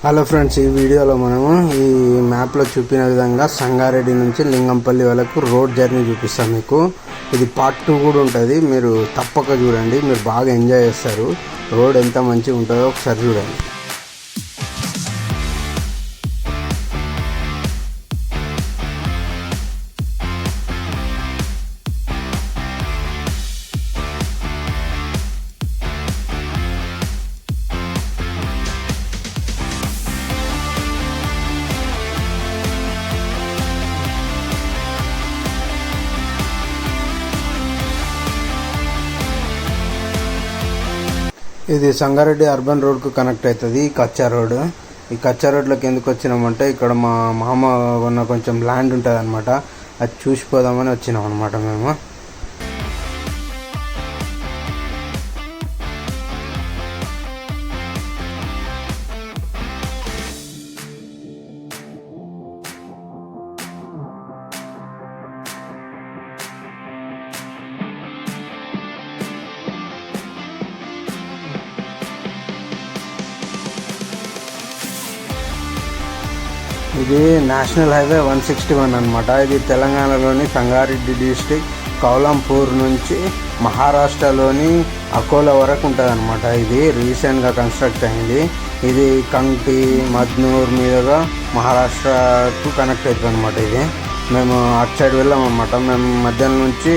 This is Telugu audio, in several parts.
హలో ఫ్రెండ్స్, ఈ వీడియోలో మనము ఈ మ్యాప్లో చూపిన విధంగా సంగారెడ్డి నుంచి లింగంపల్లి వరకు రోడ్ జర్నీ చూపిస్తాం మీకు. ఇది పార్ట్ 2 కూడా ఉంటుంది. మీరు తప్పక చూడండి, మీరు బాగా ఎంజాయ్ చేస్తారు. రోడ్ ఎంత మంచిగా ఉంటుందో ఒకసారి చూడండి. ఇది సంగారెడ్డి అర్బన్ రోడ్కు కనెక్ట్ అవుతుంది. ఈ కచ్చా రోడ్. ఈ కచ్చా రోడ్లోకి ఎందుకు వచ్చినామంటే ఇక్కడ మా మామ ఉన్న కొంచెం ల్యాండ్ ఉంటుంది అనమాట. అది చూసిపోదామని వచ్చినాం అనమాట మేము. ఇది నేషనల్ హైవే 161 అనమాట. ఇది తెలంగాణలోని సంగారెడ్డి డిస్టిక్ కౌలంపూర్ నుంచి మహారాష్ట్రలోని అకోలా వరకు ఉంటుంది అనమాట. ఇది రీసెంట్గా కన్స్ట్రక్ట్ అయింది. ఇది కంటి మద్నూర్ మీదుగా మహారాష్ట్రకు కనెక్ట్ అవుతుంది అనమాట. ఇది మేము అటు సైడ్ వెళ్ళాం అనమాట. మేము మధ్యాహ్నం నుంచి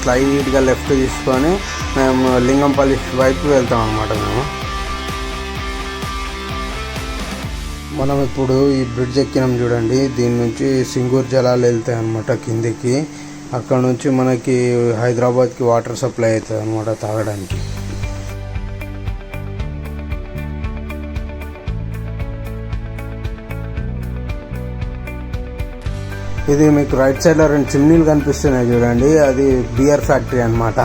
స్లైడ్గా లెఫ్ట్ తీసుకొని మేము లింగంపల్లి వైపు వెళ్తాం అనమాట. మనం ఇప్పుడు ఈ బ్రిడ్జ్ ఎక్కినాం చూడండి. దీని నుంచి సింగూర్ జలాలు వెళ్తాయి అన్నమాట కిందికి. అక్కడ నుంచి మనకి హైదరాబాద్కి వాటర్ సప్లై అవుతుంది అనమాట తాగడానికి. ఇది మీకు రైట్ సైడ్లో 2 చిమ్నీలు కనిపిస్తున్నాయి చూడండి. అది బియర్ ఫ్యాక్టరీ అనమాట.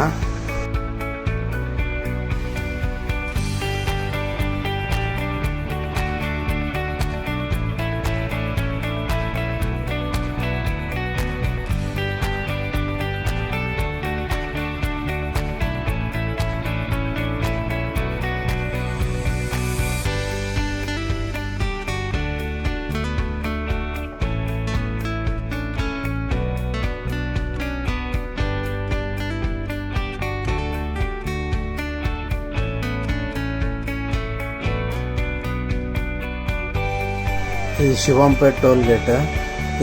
ఇది శివంపేట్ టోల్ గేట్.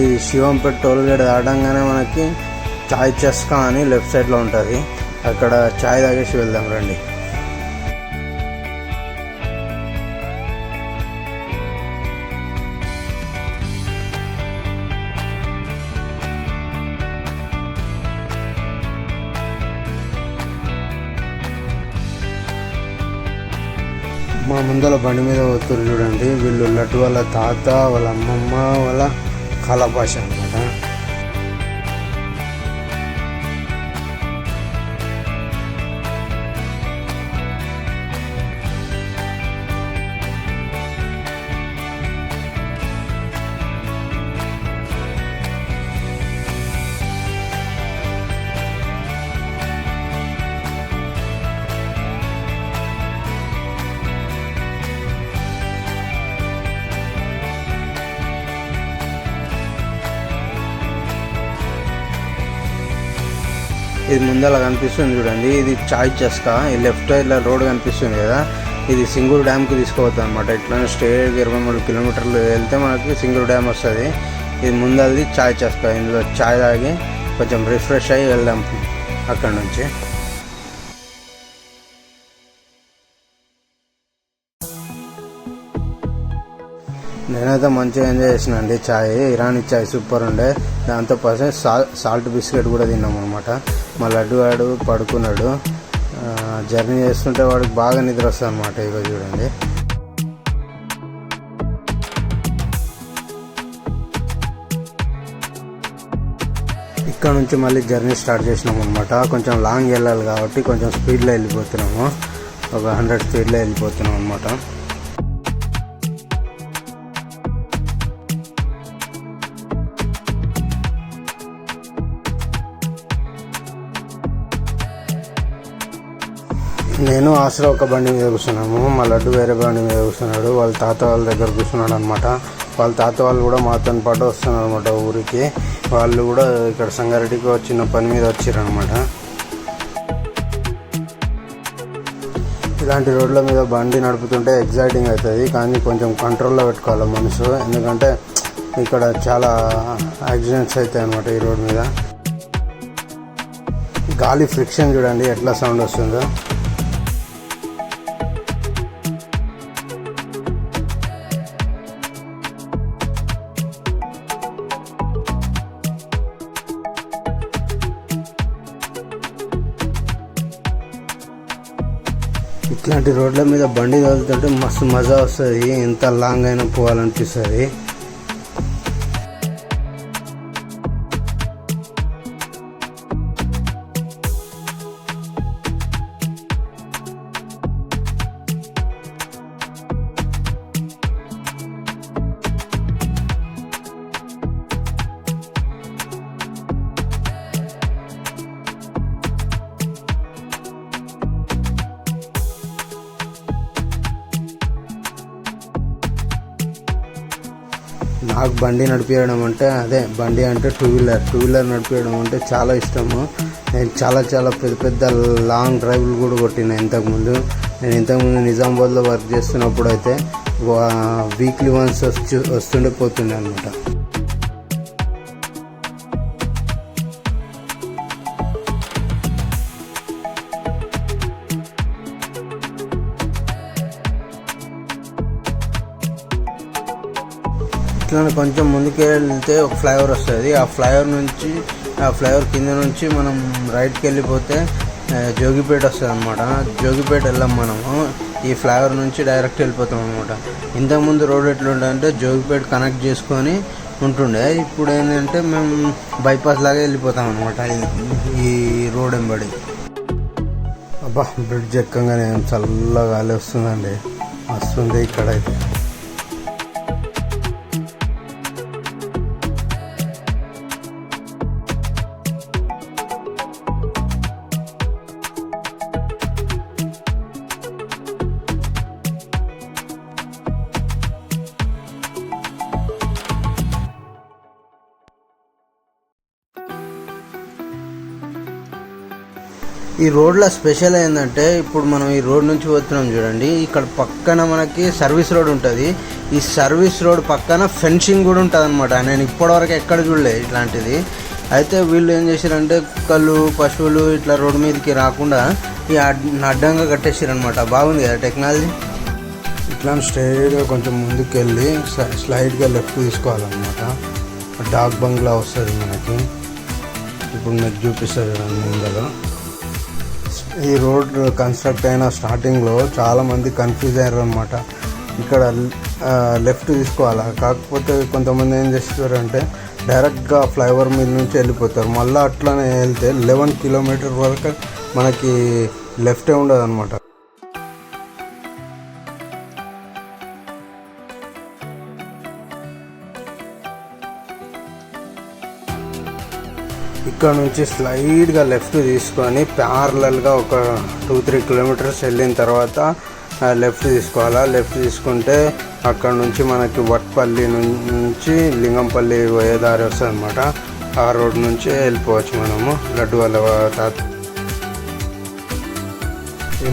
ఈ శివంపేట్ టోల్ గేట్ దాటంగానే మనకి చాయ్ చస్కా అని లెఫ్ట్ సైడ్లో ఉంటుంది. అక్కడ చాయ్ తాగేసి వెళ్దాం రండి. మా ముందర బండి మీద పోతురు చూడండి. వీళ్ళు లడ్డు వాళ్ళ తాత, వాళ్ళ అమ్మమ్మ, వాళ్ళ కళాభాష అనమాట. ఇది ముందర కనిపిస్తుంది చూడండి. ఇది చాయ్ చస్కా. ఈ లెఫ్ట్ సైడ్లో రోడ్ కనిపిస్తుంది కదా, ఇది సింగూరు డ్యామ్కి తీసుకోవద్దు అనమాట. ఇట్లానే స్ట్రేట్గా 23 కిలోమీటర్లు వెళ్తే మనకి సింగూరు డ్యామ్ వస్తుంది. ఇది ముందరది చాయ్ చస్కా. ఇందులో చాయ్ తాగి కొంచెం రిఫ్రెష్ అయ్యి వెళ్దాం అక్కడ నుంచి. నేనైతే మంచిగా ఎంజాయ్ చేసిన అండి. చాయ్ ఇరానీ చాయ్ సూపర్ ఉండే. దాంతోపాటు సాల్ట్ బిస్కెట్ కూడా తిన్నాం అనమాట. మా లడ్డు వాడు పడుకున్నాడు. జర్నీ చేస్తుంటే వాడికి బాగా నిద్ర వస్తుంది అనమాట. ఇక చూడండి, ఇక్కడ నుంచి మళ్ళీ జర్నీ స్టార్ట్ చేసినాం అనమాట. కొంచెం లాంగ్ వెళ్ళాలి కాబట్టి కొంచెం స్పీడ్లో వెళ్ళిపోతున్నాము. ఒక 100 స్పీడ్లో వెళ్ళిపోతున్నాం అనమాట. నేను ఆసరా ఒక బండి మీద కూర్చున్నాము, మా లడ్డు వేరే బండి మీద కూర్చున్నాడు. వాళ్ళ తాత వాళ్ళ దగ్గర కూర్చున్నాడు అనమాట. వాళ్ళ తాత వాళ్ళు కూడా మాతో పాటు వస్తున్నారు అనమాట ఊరికి. వాళ్ళు కూడా ఇక్కడ సంగారెడ్డికి వచ్చిన పని మీద వచ్చారనమాట. ఇలాంటి రోడ్ల మీద బండి నడుపుతుంటే ఎగ్జైటింగ్ అవుతుంది, కానీ కొంచెం కంట్రోల్లో పెట్టుకోవాలి మనసు. ఎందుకంటే ఇక్కడ చాలా యాక్సిడెంట్స్ అవుతాయి అనమాట ఈ రోడ్ మీద. గాలి ఫ్రిక్షన్ చూడండి ఎట్లా సౌండ్ వస్తుందో. ఇట్లాంటి రోడ్ల మీద బండి తోలుతుంటే మస్తు మజా వస్తుంది, ఎంత లాంగ్ అయినా పోవాలనిపిస్తుంది. నాకు బండి నడిపించడం అంటే అదే బండి అంటే టూ వీలర్ నడిపించడం అంటే చాలా ఇష్టము. నేను చాలా పెద్ద పెద్ద లాంగ్ డ్రైవ్లు కూడా కొట్టిన ఇంతకుముందు. నేను ఇంతకుముందు నిజామాబాద్లో వర్క్ చేస్తున్నప్పుడు అయితే వీక్లీ వన్స్ వస్తుండే పోతుండే అనమాట. ఇట్లా కొంచెం ముందుకు వెళ్తే ఒక ఫ్లైఓవర్ వస్తుంది. ఆ ఫ్లైఓవర్ కింద నుంచి మనం రైట్కి వెళ్ళిపోతే జోగిపేట వస్తుంది అనమాట. జోగిపేట వెళ్ళాం మనము. ఈ ఫ్లైఓవర్ నుంచి డైరెక్ట్ వెళ్ళిపోతాం అనమాట. ఇంతకుముందు రోడ్ ఎట్లుండే అంటే జోగిపేట కనెక్ట్ చేసుకొని ఉంటుండే. ఇప్పుడు ఏంటంటే మేము బైపాస్ లాగా వెళ్ళిపోతాం అనమాట ఈ రోడ్ వెంబడి. అబ్బా, బ్రిడ్జ్ ఎక్కగానే చల్లగా గాలి వస్తుందండి, వస్తుంది ఇక్కడైతే. ఈ రోడ్లో స్పెషల్ ఏంటంటే ఇప్పుడు మనం ఈ రోడ్ నుంచి పోతున్నాం చూడండి, ఇక్కడ పక్కన మనకి సర్వీస్ రోడ్ ఉంటుంది. ఈ సర్వీస్ రోడ్ పక్కన ఫెన్సింగ్ కూడా ఉంటుంది అనమాట. నేను ఇప్పటివరకు ఎక్కడ చూడలేదు ఇట్లాంటిది. అయితే వీళ్ళు ఏం చేశారంటే కుక్కలు పశువులు ఇట్లా రోడ్డు మీదకి రాకుండా ఈ అడ్డంగా కట్టేసారు అనమాట. బాగుంది కదా టెక్నాలజీ. ఇట్లా స్ట్రైట్గా కొంచెం ముందుకు వెళ్ళి స్లైడ్గా లెఫ్ట్ తీసుకోవాలన్నమాట. డాక్ బంగ్లా వస్తుంది మనకి. ఇప్పుడు మీకు చూపిస్తుంది చూడండి ముందర. ఈ రోడ్ కన్స్ట్రక్ట్ అయిన స్టార్టింగ్లో చాలామంది కన్ఫ్యూజ్ అయ్యారు అనమాట. ఇక్కడ లెఫ్ట్ తీసుకోవాలా, కాకపోతే కొంతమంది ఏం చేస్తారంటే డైరెక్ట్గా ఫ్లైఓవర్ మీద నుంచి వెళ్ళిపోతారు. మళ్ళీ అట్లానే వెళ్తే 11 కిలోమీటర్ వరకు మనకి లెఫ్టే ఉండదు అనమాట. ఇక్కడ నుంచి స్లైడ్గా లెఫ్ట్ తీసుకొని ప్యారలల్గా ఒక 2-3 కిలోమీటర్స్ వెళ్ళిన తర్వాత లెఫ్ట్ తీసుకోవాలా. లెఫ్ట్ తీసుకుంటే అక్కడ నుంచి మనకి వట్పల్లి నుంచి లింగంపల్లి పోయే దారి వస్తుంది అనమాట. ఆ రోడ్ నుంచి వెళ్ళిపోవచ్చు మనము. లడ్డు వాళ్ళ తాత.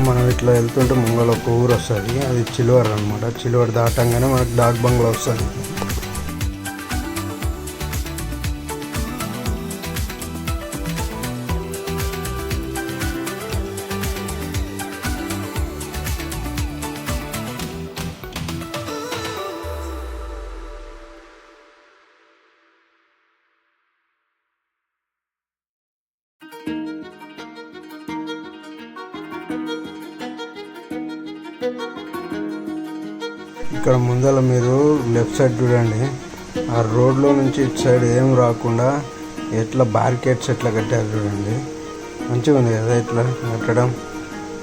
మనం ఇట్లా వెళ్తుంటే ముంగల ఒక ఊరు వస్తుంది, అది చిలువర్ అనమాట. చిలువర్ దాటంగానే మనకి డాక్ బంగ్లా వస్తుంది. ఇక్కడ ముందర మీరు లెఫ్ట్ సైడ్ చూడండి, ఆ రోడ్లో నుంచి ఇటు సైడ్ ఏం రాకుండా ఎట్లా బ్యారికేడ్స్ ఎట్లా కట్టారు చూడండి. మంచిగా ఉంది కదా ఇట్లా కట్టడం.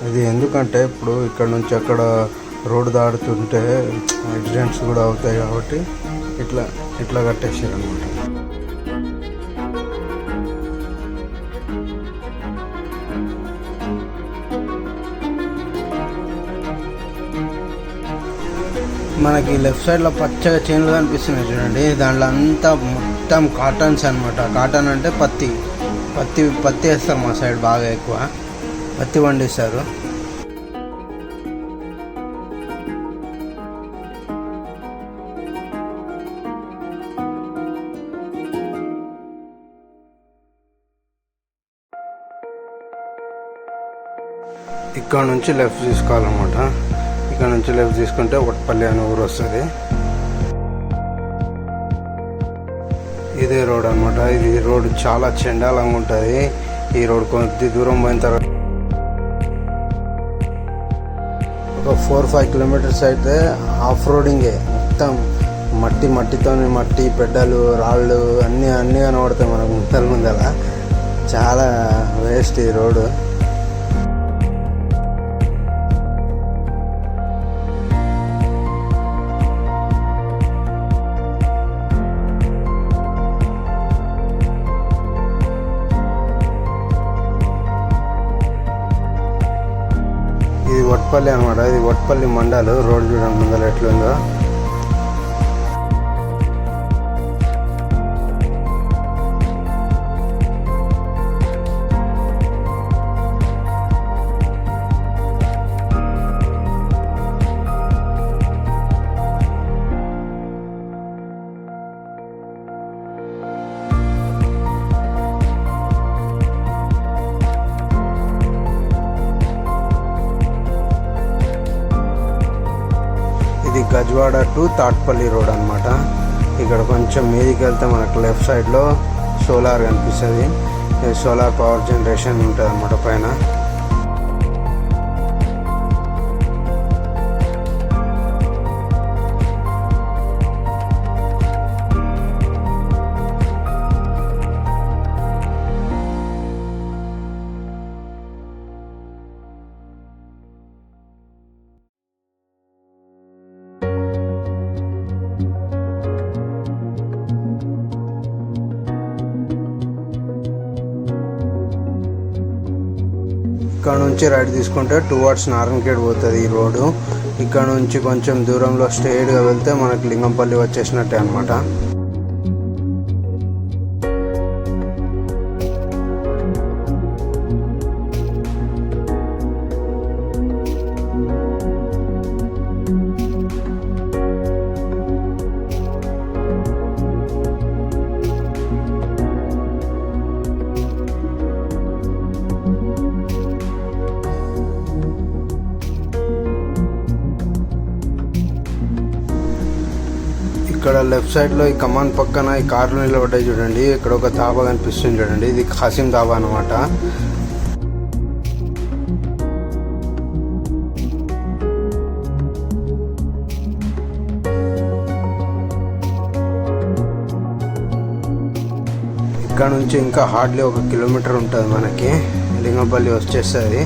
ఇది ఎందుకంటే ఇప్పుడు ఇక్కడ నుంచి అక్కడ రోడ్డు దాడుతుంటే యాక్సిడెంట్స్ కూడా అవుతాయి కాబట్టి ఇట్లా కట్టేసారు అనమాట. మనకి లెఫ్ట్ సైడ్లో పచ్చగా చేనులు కనిపిస్తున్నాయి చూడండి. దాంట్లో అంతా మొత్తం కాటన్స్ అనమాట. కాటన్ అంటే పత్తి వేస్తారు మా సైడ్ బాగా ఎక్కువ. పత్తి పండిస్తారు. ఇక్కడ నుంచి లెఫ్ట్ తీసుకోవాలన్నమాట. ఇక్కడ నుంచి లెఫ్ట్ తీసుకుంటే వట్పల్లి అనే ఊరు వస్తుంది. ఇదే రోడ్ అనమాట. ఇది రోడ్ చాలా చెండాలంగా ఉంటుంది. ఈ రోడ్ కొద్ది దూరం పోయిన తర్వాత ఒక 4-5 కిలోమీటర్స్ అయితే ఆఫ్ రోడింగే. మొత్తం మట్టి పెడ్డలు రాళ్ళు అన్నీ కనబడతాయి మనకు ముందల. చాలా వేస్ట్ ఈ రోడ్డు. ఇది వట్పల్లి అనమాట. ఇది వట్పల్లి మండలు. రోడ్ చూడండి ముందర ఎట్లుందో. ఇది గజ్వాడ టు తాట్పల్లి రోడ్ అనమాట. ఇక్కడ కొంచెం మీదికి వెళ్తే మనకు లెఫ్ట్ సైడ్లో సోలార్ కనిపిస్తుంది. సోలార్ పవర్ జనరేషన్ ఉంటుంది అనమాట పైన. ఇక్కడ నుంచి రైట్ తీసుకుంటే టువర్డ్స్ నారాయణఖేడ్ పోతుంది ఈ రోడ్డు. ఇక్కడ నుంచి కొంచెం దూరంలో స్ట్రైట్గా వెళ్తే మనకి లింగంపల్లి వచ్చేసినట్టే అనమాట. ఇక్కడ లెఫ్ట్ సైడ్లో ఈ కమాన్ పక్కన ఈ కార్లు నిలబడ్డాయి చూడండి. ఇక్కడ ఒక ధాబా కనిపిస్తుంది చూడండి. ఇది ఖాసిం ధాబా అనమాట. ఇక్కడ నుంచి ఇంకా హార్డ్లీ 1 కిలోమీటర్ ఉంటుంది మనకి. లింగంపల్లి వచ్చేస్తుంది.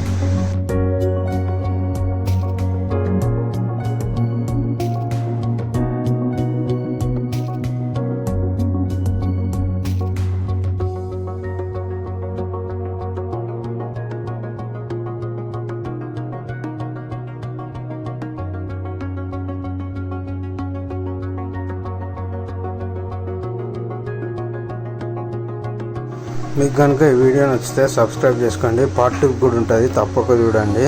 మీకు కనుక ఈ వీడియో నచ్చితే సబ్స్క్రైబ్ చేసుకోండి. పార్ట్ 2 కూడా ఉంటుంది, తప్పక చూడండి.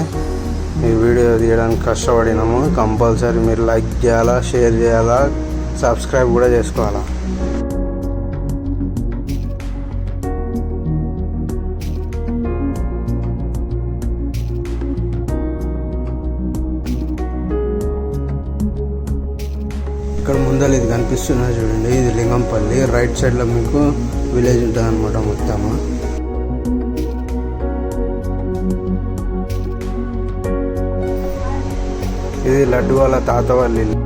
ఈ వీడియో తీయడానికి కష్టపడినాము. కంపల్సరీ మీరు లైక్ చేయాలా, షేర్ చేయాలా, సబ్స్క్రైబ్ కూడా చేసుకోవాలా. ఇక్కడ ముందర ఇది కనిపిస్తున్నది చూడండి. ఇది లింగంపల్లి. రైట్ సైడ్లో మీకు విలేజ్ ఉంటుంది అనమాట మొత్తము. ఇది లడ్డు వాళ్ళ తాత వాళ్ళ ఇల్లు.